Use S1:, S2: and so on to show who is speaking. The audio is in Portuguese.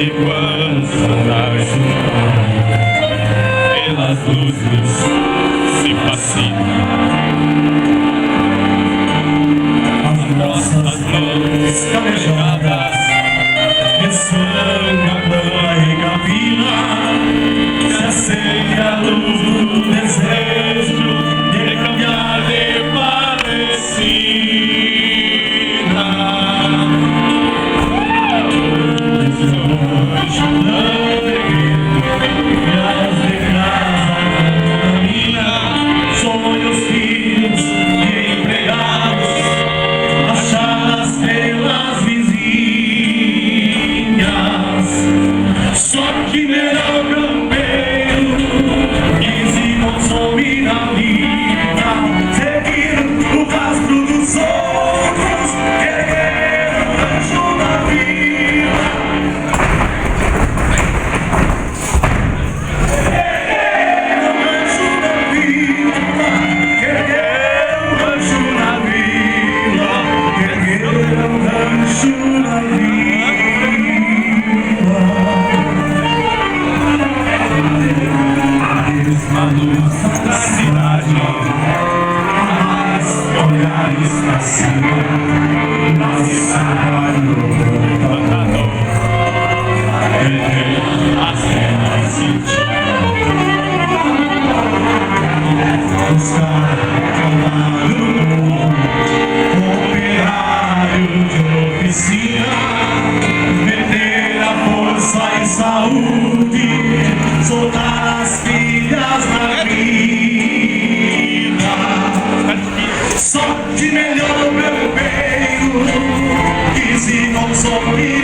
S1: Enquanto andas pelas luzes se fascina, as nossas mãos calejadas ressoam a banha capina, se acende a luz do desejo de cambiar de parecida. Sonhos, filhos e empregados achadas pelas vizinhas. Só que melhor campeiro que se consome na vida, seguir o rastro dos outros, erguer o rancho da vida. A luz da cidade, mas olhares pra cima, necessário plantador, a cena sentir, buscar trabalho bom, operário de oficina, vender a força e saúde, soltar as filhas na vida. Só de melhor campeiro que se consome